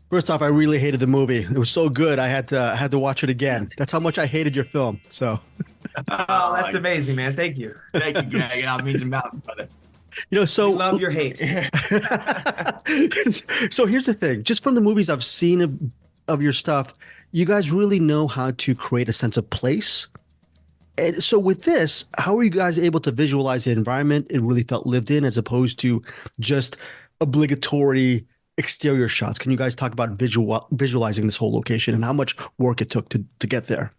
First off, I really hated the movie. It was so good, I had to watch it again. That's how much I hated your film. So, Oh, that's amazing, man. Thank you. Thank you, Greg. It all means a mountain, brother. We so love your hate. so here's the thing. Just from the movies I've seen of your stuff, you guys really know how to create a sense of place. And so with this, how are you guys able to visualize the environment? It really felt lived in as opposed to just obligatory exterior shots. Can you guys talk about visualizing this whole location and how much work it took to get there?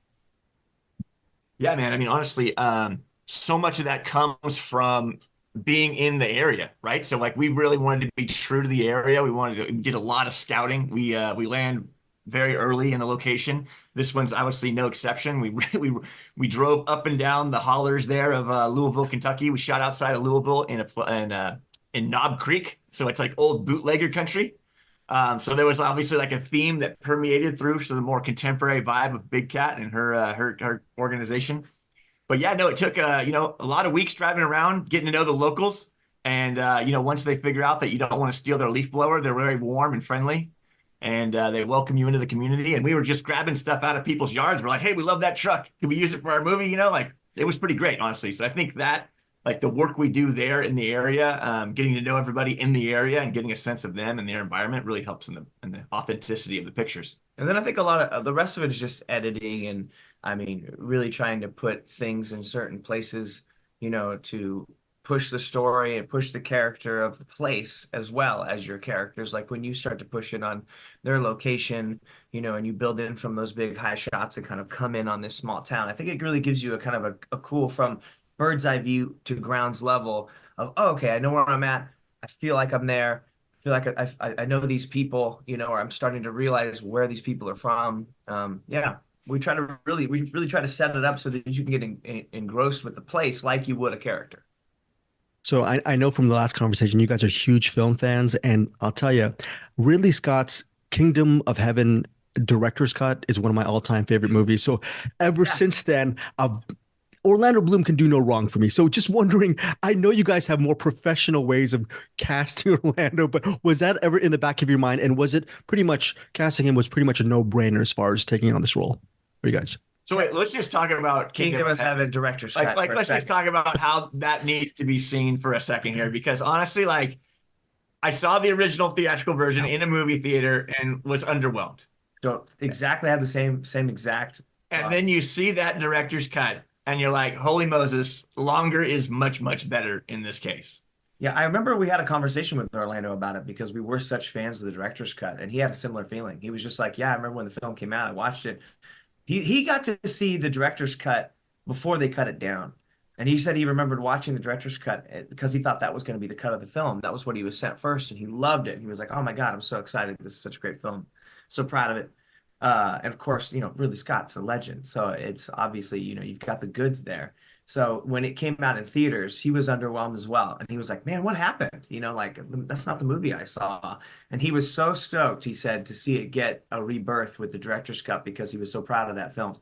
Yeah, man. I mean, honestly, so much of that comes from being in the area, right? So like we really wanted to be true to the area. We wanted to did a lot of scouting. We land very early in the location. This one's obviously no exception. We drove up and down the hollers there of Louisville, Kentucky. We shot outside of Louisville in Knob Creek. So it's like old bootlegger country. So there was obviously like a theme that permeated through so the more contemporary vibe of Big Cat and her organization. But yeah, no, it took a lot of weeks driving around, getting to know the locals, and once they figure out that you don't want to steal their leaf blower, they're very warm and friendly, and they welcome you into the community. And we were just grabbing stuff out of people's yards. We're like, hey, we love that truck. Can we use it for our movie? Like it was pretty great, honestly. So I think that like the work we do there in the area, getting to know everybody in the area and getting a sense of them and their environment really helps in the authenticity of the pictures. And then I think a lot of the rest of it is just editing and I mean, really trying to put things in certain places, to push the story and push the character of the place as well as your characters. Like when you start to push it on their location, and you build in from those big high shots and kind of come in on this small town. I think it really gives you a kind of a cool from bird's eye view to grounds level of, oh, okay, I know where I'm at. I feel like I'm there. I feel like I know these people, or I'm starting to realize where these people are from. Yeah, we really try to set it up so that you can get engrossed with the place like you would a character. So I know from the last conversation, you guys are huge film fans, and I'll tell you, Ridley Scott's Kingdom of Heaven director's cut is one of my all-time favorite movies. So ever since Yes. then, Orlando Bloom can do no wrong for me. So just wondering, I know you guys have more professional ways of casting Orlando, but was that ever in the back of your mind? And was it pretty much casting him was pretty much a no-brainer as far as taking on this role for you guys? So wait, let's just talk about Kingdom has had a director's cut like for a let's just second. talk about how that needs to be seen for a second here, because honestly, like I saw the original theatrical version in a movie theater and was underwhelmed. Don't exactly have the same exact. And then you see that director's cut and you're like, holy Moses, longer is much, much better in this case. Yeah, I remember we had a conversation with Orlando about it because we were such fans of the director's cut, and he had a similar feeling. He was just like, "Yeah, I remember when the film came out, I watched it. He got to see the director's cut before they cut it down, and he said he remembered watching the director's cut because he thought that was going to be the cut of the film. That was what he was sent first, and he loved it. He was like, "Oh my God, I'm so excited! This is such a great film, so proud of it." And of course, Ridley Scott's a legend, so it's obviously you've got the goods there. So when it came out in theaters, he was underwhelmed as well. And he was like, man, what happened? Like that's not the movie I saw. And he was so stoked, he said, to see it get a rebirth with the director's cut because he was so proud of that film.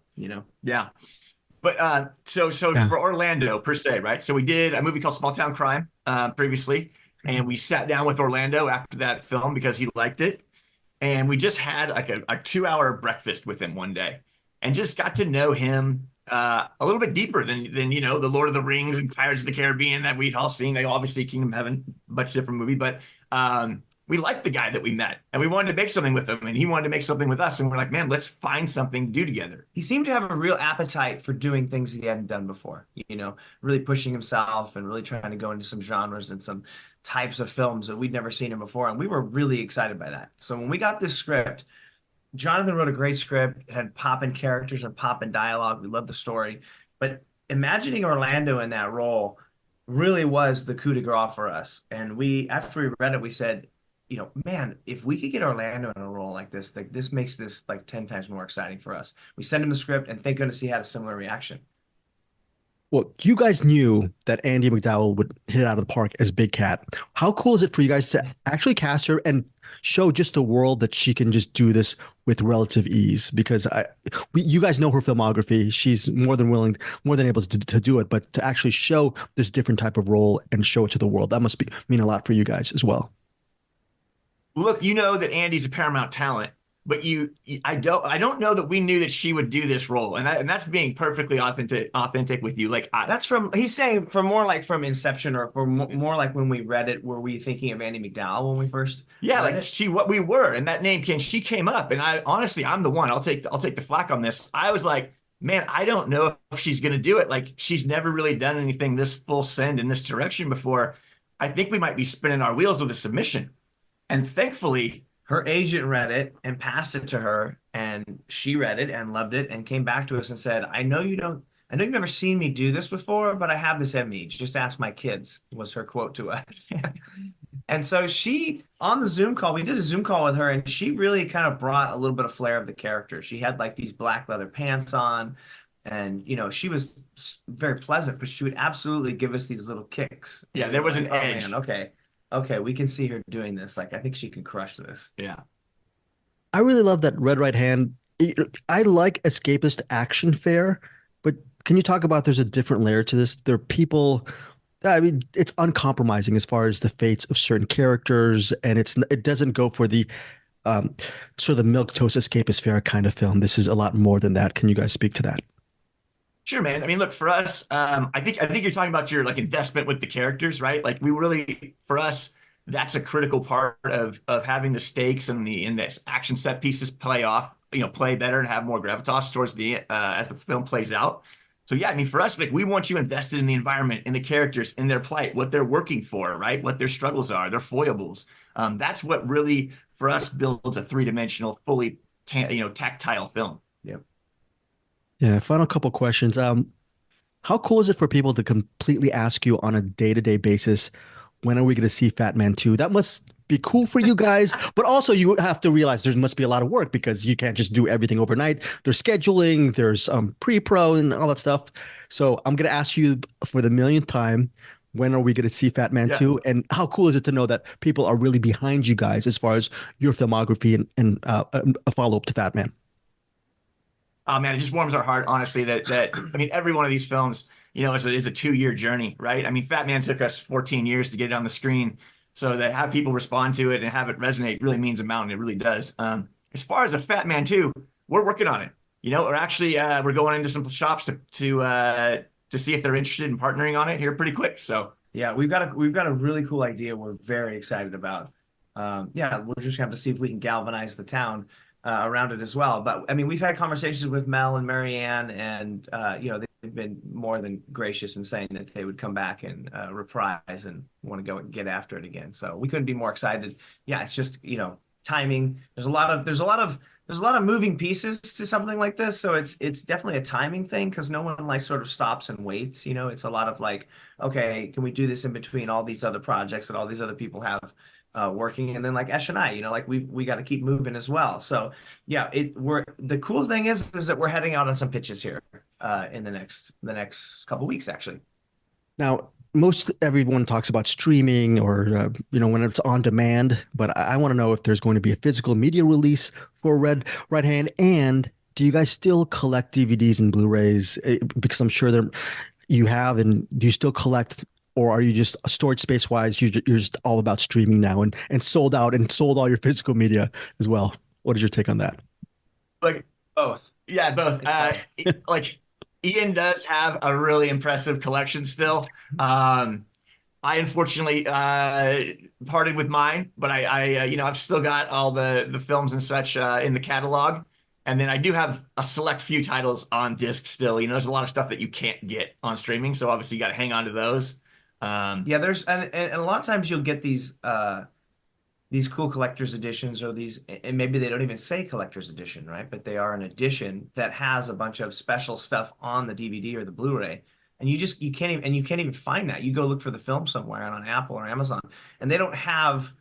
Yeah. But so Yeah. for Orlando per se, right? So we did a movie called Small Town Crime previously, and we sat down with Orlando after that film because he liked it. And we just had like a 2 hour breakfast with him one day and just got to know him a little bit deeper than the Lord of the Rings and Pirates of the Caribbean that we'd all seen. Like obviously Kingdom of Heaven, much different movie, but we liked the guy that we met and we wanted to make something with him and he wanted to make something with us. And we're like, man, let's find something to do together. He seemed to have a real appetite for doing things he hadn't done before, really pushing himself and really trying to go into some genres and some types of films that we'd never seen him before. And we were really excited by that. So when we got this script, Jonathan wrote a great script, had popping characters and popping dialogue. We loved the story. But imagining Orlando in that role really was the coup de grace for us. And after we read it, we said, man, if we could get Orlando in a role like this makes this like 10 times more exciting for us. We sent him the script, and thank goodness he had a similar reaction. Well, you guys knew that Andie Macdowell would hit it out of the park as Big Cat. How cool is it for you guys to actually cast her and show just the world that she can just do this with relative ease? Because you guys know her filmography. She's more than willing, more than able to do it. But to actually show this different type of role and show it to the world, that must mean a lot for you guys as well. look, you know that Andie's a Paramount talent, but I don't know that we knew that she would do this role, and that's being perfectly authentic with you. Like, That's from he's saying from more like from Inception or from more like when we read it, were we thinking of Andie MacDowell when we first yeah, read like it? what we were, and that name she came up, and I honestly, I'm the one. I'll take the flack on this. I was like, man, I don't know if she's gonna do it. Like, she's never really done anything this full send in this direction before. I think we might be spinning our wheels with a submission, and thankfully. Her agent read it and passed it to her, and she read it and loved it and came back to us and said, I know you've never seen me do this before, but I have this in me. Just ask my kids," was her quote to us. And so she, on the Zoom call, we did a Zoom call with her, and she really kind of brought a little bit of flair of the character. She had like these black leather pants on, and she was very pleasant, but she would absolutely give us these little kicks. Yeah, And there was like, an oh edge. man, okay, we can see her doing this. Like, I think she can crush this. Yeah. I really love that Red Right Hand. I like escapist action fare, but can you talk about there's a different layer to this? There are people. I mean, it's uncompromising as far as the fates of certain characters, and it doesn't go for the um, sort of the milk toast escapist fare kind of film. This is a lot more than that. Can you guys speak to that? Sure, man. I mean, look, for us, I think you're talking about your like investment with the characters, right? Like, we really, for us, that's a critical part of having the stakes and the action set pieces play better and have more gravitas towards the as the film plays out. So yeah, I mean, for us, like, we want you invested in the environment, in the characters, in their plight, what they're working for, right? What their struggles are, their foibles. That's what really, for us, builds a three-dimensional, fully tactile film. Yeah. Yeah. Final couple questions. How cool is it for people to completely ask you on a day-to-day basis, when are we going to see Fat Man 2? That must be cool for you guys, but also you have to realize there must be a lot of work because you can't just do everything overnight. There's scheduling, there's pre-pro and all that stuff. So I'm going to ask you for the millionth time, when are we going to see Fat Man Yeah. 2? And how cool is it to know that people are really behind you guys as far as your filmography and a follow-up to Fat Man? Oh man, it just warms our heart, honestly, that I mean, every one of these films, is a 2-year journey, right? I mean, Fat Man took us 14 years to get it on the screen. So that have people respond to it and have it resonate really means a mountain. It really does. As far as a Fat Man 2, we're working on it. We're actually we're going into some shops to see if they're interested in partnering on it here pretty quick. So Yeah, we've got a really cool idea we're very excited about. Yeah, we're just gonna have to see if we can galvanize the town around it as well. But I mean, we've had conversations with Mel and Marianne, and they've been more than gracious in saying that they would come back and reprise and want to go and get after it again. So we couldn't be more excited. Yeah, it's just timing. There's a lot of moving pieces to something like this, so it's definitely a timing thing because no one like sort of stops and waits. It's a lot of like, okay, can we do this in between all these other projects that all these other people have working, and then like Esh and I, like we got to keep moving as well. So yeah, the cool thing is that we're heading out on some pitches here in the next couple weeks actually. Now, most everyone talks about streaming or when it's on demand, but I want to know if there's going to be a physical media release for Red Right Hand, and do you guys still collect DVDs and Blu-rays? Because I'm sure you have, and do you still collect, or are you just storage space wise, you're just all about streaming now and sold out and sold all your physical media as well? What is your take on that? like Both. yeah, both. Like, Ian does have a really impressive collection still. I unfortunately parted with mine, but I've still got all the films and such in the catalog. And then I do have a select few titles on disc still. There's a lot of stuff that you can't get on streaming, so obviously you got to hang on to those. Yeah, there's and a lot of times you'll get these cool collector's editions, or these, and maybe they don't even say collector's edition, right? But they are an edition that has a bunch of special stuff on the DVD or the Blu-ray. And you can't even find that. You go look for the film somewhere on Apple or Amazon, and they don't have,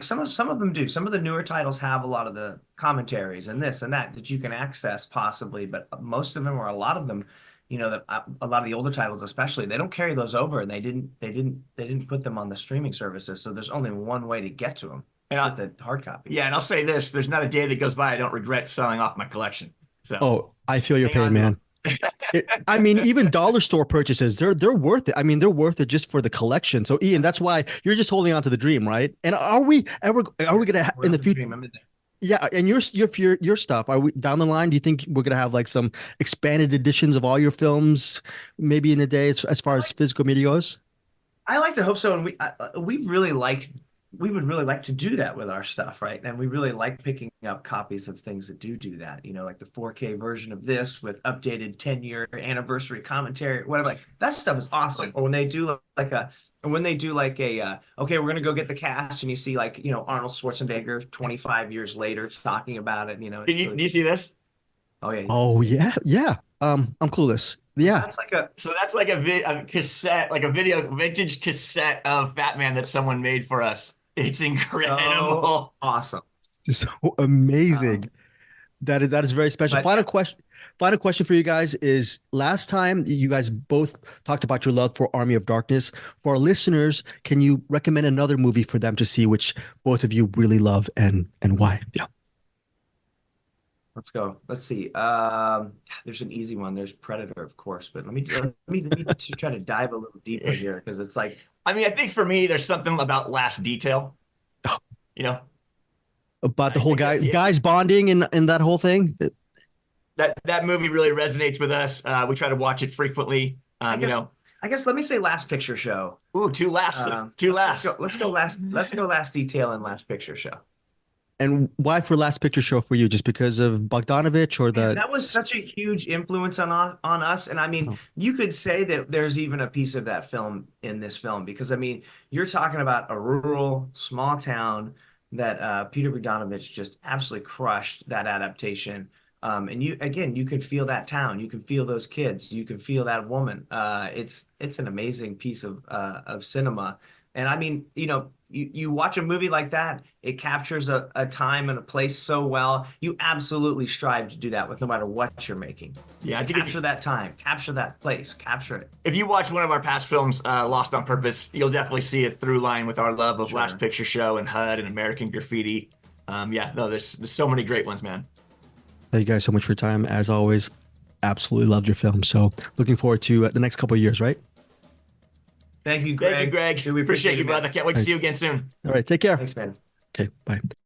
some of them do. Some of the newer titles have a lot of the commentaries and this and that you can access possibly, but most of them, or a lot of them, that a lot of the older titles especially, they don't carry those over, and they didn't put them on the streaming services. So there's only one way to get to them. And The hard copy. yeah, and I'll say this: there's not a day that goes by I don't regret selling off my collection. So Oh, I feel your hang on pain, to man. them. I mean, even dollar store purchases, they're worth it. I mean, they're worth it just for the collection. So, Ian, that's why you're just holding on to the dream, right? And are we gonna in the future? Yeah, and your stuff. Are we down the line? Do you think we're gonna have like some expanded editions of all your films, maybe in a day, as far as physical media goes? I like to hope so, and we would really like to do that with our stuff, right? And we really like picking up copies of things that do that. You know, like the 4K version of this with updated 10-year anniversary commentary, whatever. Like that stuff is awesome. Or when they do okay, we're gonna go get the cast, and you see like Arnold Schwarzenegger 25 years later talking about it. Do you see this? Oh yeah. Oh yeah, yeah. I'm clueless. Yeah. That's like a cassette, like a vintage cassette of Fatman that someone made for us. It's incredible. Oh, awesome. So amazing. That is very special. But Final question for you guys is: last time you guys both talked about your love for Army of Darkness. For our listeners, can you recommend another movie for them to see, which both of you really love, and why? Yeah. let's go. Let's see. There's an easy one. There's Predator, of course, but let me try to dive a little deeper here because it's like. I mean, I think for me, there's something about Last Detail. You know, About the whole guys bonding and that whole thing. That movie really resonates with us. We try to watch it frequently. I guess let me say Last Picture Show. Ooh, two last. Let's go Last Detail and Last Picture Show. And why for Last Picture Show for you? Just because of Bogdanovich or the? That was such a huge influence on us. And I mean, you could say that there's even a piece of that film in this film because I mean, you're talking about a rural, small town that Peter Bogdanovich just absolutely crushed that adaptation. And you can feel that town, you can feel those kids, you can feel that woman. It's an amazing piece of cinema. And I mean, you watch a movie like that, it captures a time and a place so well. You absolutely strive to do that with no matter what you're making. Yeah, capture that time, capture that place, capture it. If you watch one of our past films, Lost on Purpose, you'll definitely see a through line with our love of Last Picture Show and HUD and American Graffiti. There's so many great ones, man. Thank you guys so much for your time. As always, absolutely loved your film. So looking forward to the next couple of years, right? Thank you, Greg. We appreciate you, brother. Can't wait to see you again soon. All right, take care. Thanks, man. Okay, bye.